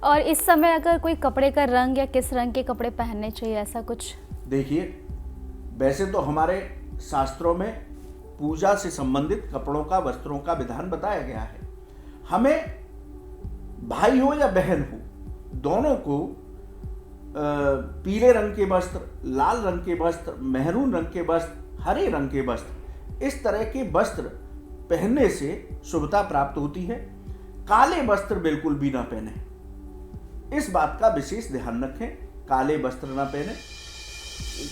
और इस समय अगर कोई कपड़े का रंग या किस रंग के कपड़े पहनने चाहिए, ऐसा कुछ? देखिए, वैसे तो हमारे शास्त्रों में पूजा से संबंधित कपड़ों का, वस्त्रों का विधान बताया गया है। हमें भाई हो या बहन हो, दोनों को पीले रंग के वस्त्र, लाल रंग के वस्त्र, मेहरून रंग के वस्त्र, हरे रंग के वस्त्र, इस तरह के वस्त्र पहनने से शुभता प्राप्त होती है। काले वस्त्र बिल्कुल भी ना पहने, इस बात का विशेष ध्यान रखें। काले वस्त्र ना पहने,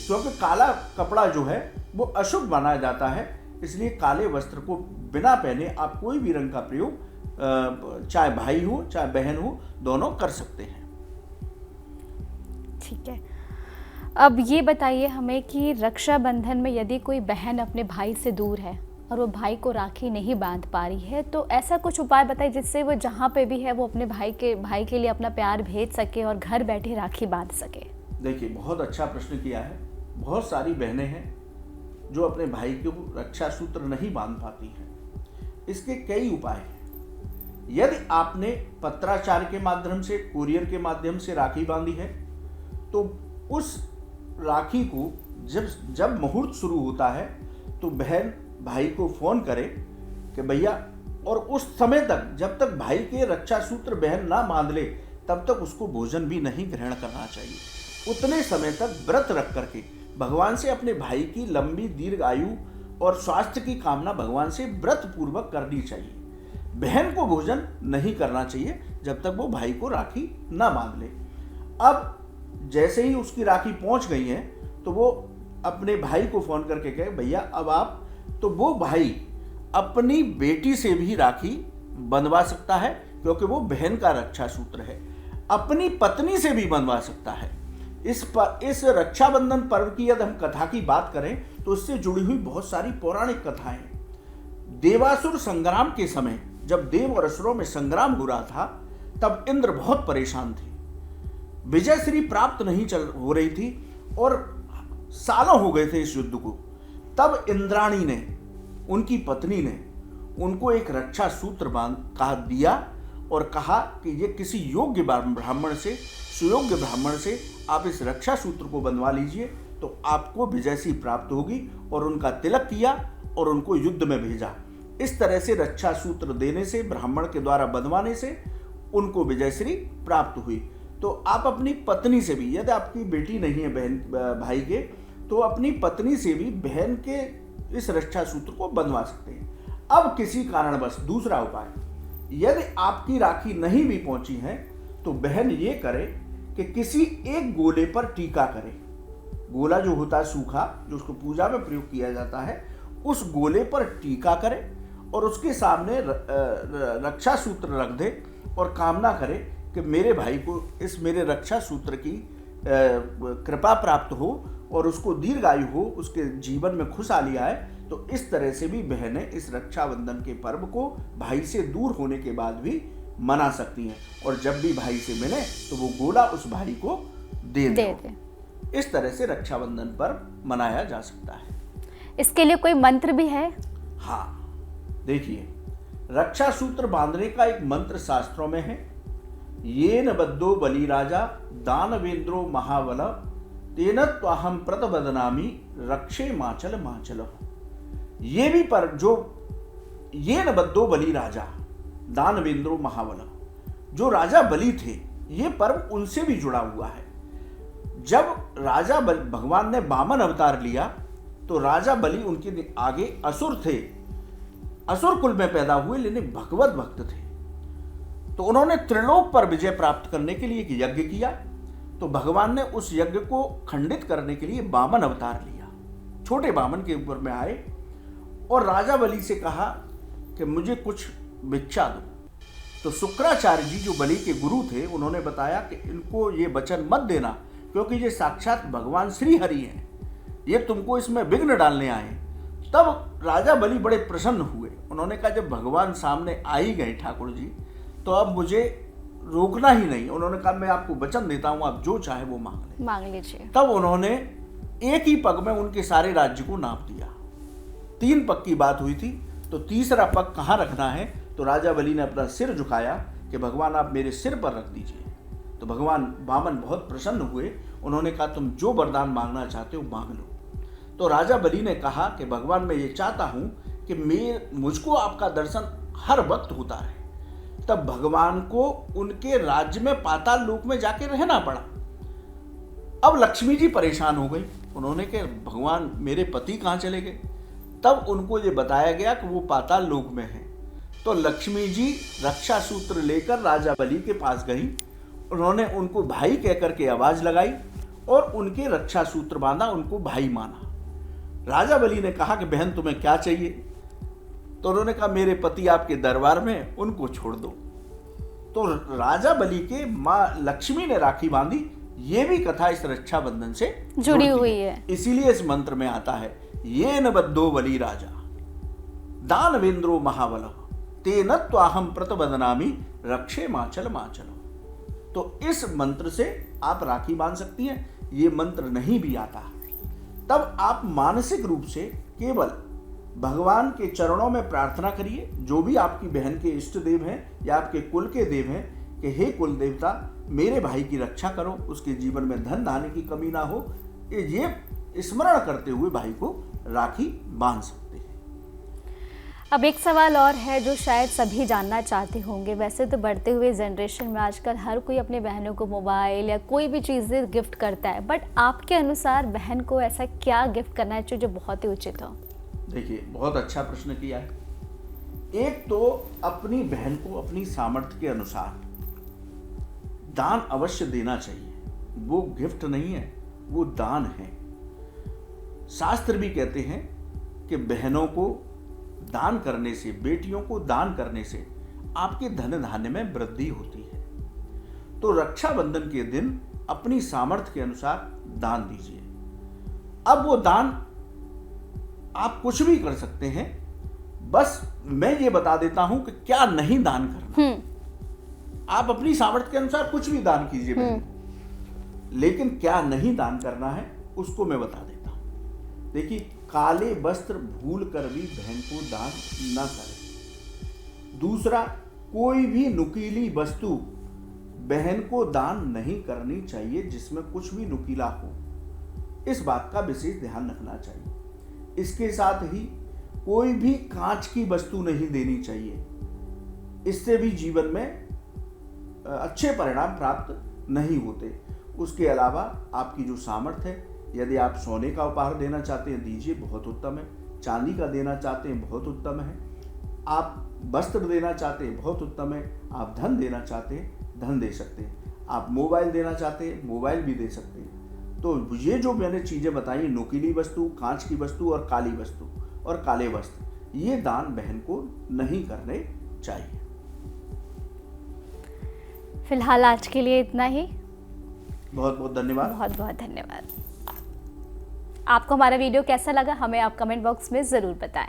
क्योंकि काला कपड़ा जो है वो अशुभ माना जाता है। इसलिए काले वस्त्र को बिना पहने आप कोई भी रंग का प्रयोग, चाहे भाई हो चाहे बहन हो, दोनों कर सकते हैं। ठीक है। अब ये बताइए हमें कि रक्षाबंधन में यदि कोई बहन अपने भाई से दूर है और वो भाई को राखी नहीं बांध पा रही है, तो ऐसा कुछ उपाय बताइए जिससे वो जहाँ पे भी है वो अपने भाई के लिए अपना प्यार भेज सके और घर बैठे राखी बांध सके। देखिए, बहुत अच्छा प्रश्न किया है। बहुत सारी बहनें हैं जो अपने भाई को रक्षा सूत्र नहीं बांध पाती हैं। इसके कई उपाय हैं। यदि आपने पत्राचार के माध्यम से, कुरियर के माध्यम से राखी बांधी है, तो उस राखी को जब मुहूर्त शुरू होता है तो बहन भाई को फोन करे कि भैया, और उस समय तक, जब तक भाई के रक्षा सूत्र बहन ना बांध ले, तब तक उसको भोजन भी नहीं ग्रहण करना चाहिए। उतने समय तक व्रत रख करके भगवान से अपने भाई की लंबी दीर्घ आयु और स्वास्थ्य की कामना भगवान से व्रत पूर्वक करनी चाहिए। बहन को भोजन नहीं करना चाहिए जब तक वो भाई को राखी ना बांध ले। अब जैसे ही उसकी राखी पहुंच गई है तो वो अपने भाई को फोन करके कहे, भैया अब आप, तो वो भाई अपनी बेटी से भी राखी बंधवा सकता है, क्योंकि वो बहन का रक्षा सूत्र है। अपनी पत्नी से भी बंधवा सकता है। इस रक्षाबंधन पर्व की यदि हम कथा की बात करें तो इससे जुड़ी हुई बहुत सारी पौराणिक कथाएं हैं। देवासुर संग्राम के समय जब देव और असुरों में संग्राम हो रहा था, तब इंद्र बहुत परेशान थे। विजय श्री प्राप्त नहीं हो रही थी और सालों हो गए थे इस युद्ध को। तब इंद्राणी ने, उनकी पत्नी ने, उनको एक रक्षा सूत्र कहा दिया और कहा कि ये किसी योग्य ब्राह्मण से, सुयोग्य ब्राह्मण से आप इस रक्षा सूत्र को बंधवा लीजिए तो आपको विजयश्री प्राप्त होगी। और उनका तिलक किया और उनको युद्ध में भेजा। इस तरह से रक्षा सूत्र देने से, ब्राह्मण के द्वारा बंधवाने से उनको विजयश्री प्राप्त हुई। तो आप अपनी पत्नी से भी, यदि आपकी बेटी नहीं है बहन भाई के, तो अपनी पत्नी से भी बहन के इस रक्षा सूत्र को बंधवा सकते हैं। अब किसी कारणवश, दूसरा उपाय, यदि आपकी राखी नहीं भी पहुंची है तो बहन ये करे कि किसी एक गोले पर टीका करे। गोला जो होता है सूखा, जो उसको पूजा में प्रयोग किया जाता है, उस गोले पर टीका करे और उसके सामने रक्षा सूत्र रख दे और कामना करे कि मेरे भाई को इस मेरे रक्षा सूत्र की कृपा प्राप्त हो और उसको दीर्घ आयु हो, उसके जीवन में खुशहाली आए। तो इस तरह से भी बहनें इस रक्षाबंधन के पर्व को भाई से दूर होने के बाद भी मना सकती हैं। और जब भी भाई से मिले तो वो गोला उस भाई को दे दे। इस तरह से रक्षाबंधन पर्व मनाया जा सकता है। इसके लिए कोई मंत्र भी है? हाँ, देखिए, रक्षा सूत्र बांधने का एक मंत्र शास्त्रों में है। येन बद्धो बलि राजा दानवेंद्रो महाबल तेन त्वाहम प्रतबदनामी रक्षे माचल माचल। ये भी पर जो येन बद्धो बलि राजा दानवेंद्रो महाबल, जो राजा बलि थे, ये पर्व उनसे भी जुड़ा हुआ है। जब राजा भगवान ने वामन अवतार लिया तो राजा बलि उनके आगे असुर थे, असुर कुल में पैदा हुए लेकिन भगवत भक्त थे। तो उन्होंने त्रिलोक पर विजय प्राप्त करने के लिए एक यज्ञ किया। तो भगवान ने उस यज्ञ को खंडित करने के लिए वामन अवतार लिया, छोटे वामन के ऊपर में आए और राजा बलि से कहा कि मुझे कुछ भिक्षा दो। तो शुक्राचार्य जी जो बलि के गुरु थे, उन्होंने बताया कि इनको ये वचन मत देना, क्योंकि ये साक्षात भगवान श्री हरि हैं, ये तुमको इसमें विघ्न डालने आए। तब राजा बलि बड़े प्रसन्न हुए। उन्होंने कहा जब भगवान सामने आ ही गए ठाकुर जी, तो अब मुझे रोकना ही नहीं। उन्होंने कहा मैं आपको वचन देता हूं, आप जो चाहे वो मांग लीजिए। तब उन्होंने एक ही पग में उनके सारे राज्य को नाप दिया। 3 पग की बात हुई थी, तो तीसरा पग कहाँ रखना है, तो राजा बलि ने अपना सिर झुकाया कि भगवान आप मेरे सिर पर रख दीजिए। तो भगवान वामन बहुत प्रसन्न हुए। उन्होंने कहा तुम जो वरदान मांगना चाहते हो मांग लो। तो राजा बलि ने कहा कि भगवान मैं ये चाहता हूं कि मुझको आपका दर्शन हर वक्त होता रहे। तब भगवान को उनके राज्य में पाताल लोक में जाके रहना पड़ा। अब लक्ष्मी जी परेशान हो गई। उन्होंने कहा भगवान मेरे पति कहाँ चले गए। तब उनको ये बताया गया कि वो पाताल लोक में है। तो लक्ष्मी जी रक्षा सूत्र लेकर राजा बलि के पास गई। उन्होंने उनको भाई कहकर के आवाज लगाई और उनके रक्षा सूत्र बांधा, उनको भाई माना। राजा बलि ने कहा कि बहन तुम्हें क्या चाहिए। तो उन्होंने कहा मेरे पति आपके दरबार में, उनको छोड़ दो। तो राजा बलि के माँ लक्ष्मी ने राखी बांधी। ये भी कथा इस रक्षाबंधन से जुड़ी हुई है। इसीलिए इस मंत्र में आता है ये न बद्धो बलि राजा दानवेंद्रो महाबल तेन त्वाहम प्रतबदनामी रक्षे माचल माचल। तो इस मंत्र से आप राखी बांध सकती हैं। ये मंत्र नहीं भी आता तब आप मानसिक रूप से केवल भगवान के चरणों में प्रार्थना करिए। जो भी आपकी बहन के इष्ट देव हैं या आपके कुल के देव हैं कि हे कुल देवता मेरे भाई की रक्षा करो, उसके जीवन में धन धान्य की कमी ना हो। ये स्मरण करते हुए भाई को राखी बांध सकते हैं। अब एक सवाल और है जो शायद सभी जानना चाहते होंगे। वैसे तो बढ़ते हुए जनरेशन में आजकल हर कोई अपने बहनों को मोबाइल या कोई भी चीज़ें गिफ्ट करता है, बट आपके अनुसार बहन को ऐसा क्या गिफ्ट करना चाहिए जो बहुत ही उचित हो? देखिए बहुत अच्छा प्रश्न किया है। एक तो अपनी बहन को अपनी सामर्थ्य के अनुसार दान अवश्य देना चाहिए। वो गिफ्ट नहीं है, वो दान है। शास्त्र भी कहते हैं कि बहनों को दान करने से, बेटियों को दान करने से आपके धन धान्य में वृद्धि होती है। तो रक्षाबंधन के दिन अपनी सामर्थ्य के अनुसार दान दीजिए। अब वो दान आप कुछ भी कर सकते हैं, बस मैं ये बता देता हूं कि क्या नहीं दान करना। आप अपनी सामर्थ्य के अनुसार कुछ भी दान कीजिए बहन, लेकिन क्या नहीं दान करना है उसको मैं बता देता हूं। देखिए काले वस्त्र भूल कर भी बहन को दान न करें। दूसरा, कोई भी नुकीली वस्तु बहन को दान नहीं करनी चाहिए जिसमें कुछ भी नुकीला हो। इस बात का विशेष ध्यान रखना चाहिए। इसके साथ ही कोई भी कांच की वस्तु नहीं देनी चाहिए। इससे भी जीवन में अच्छे परिणाम प्राप्त नहीं होते। उसके अलावा आपकी जो सामर्थ्य है, यदि आप सोने का उपहार देना चाहते हैं दीजिए, बहुत उत्तम है। चांदी का देना चाहते हैं बहुत उत्तम है। आप वस्त्र देना चाहते हैं बहुत उत्तम है। आप धन देना चाहते हैं धन दे सकते हैं। आप मोबाइल देना चाहते हैं मोबाइल भी दे सकते हैं। तो ये जो मैंने चीज़ें बताई, नुकीली वस्तु, कांच की वस्तु और काली वस्तु और काले वस्त्र, ये दान बहन को नहीं करने चाहिए। फिलहाल आज के लिए इतना ही। बहुत बहुत धन्यवाद। बहुत बहुत धन्यवाद। आपको हमारा वीडियो कैसा लगा हमें आप कमेंट बॉक्स में जरूर बताएं।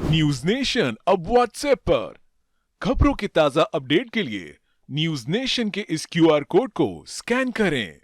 न्यूज नेशन अब व्हाट्सएप पर खबरों की ताजा अपडेट के लिए न्यूज नेशन के इस QR कोड को स्कैन करें।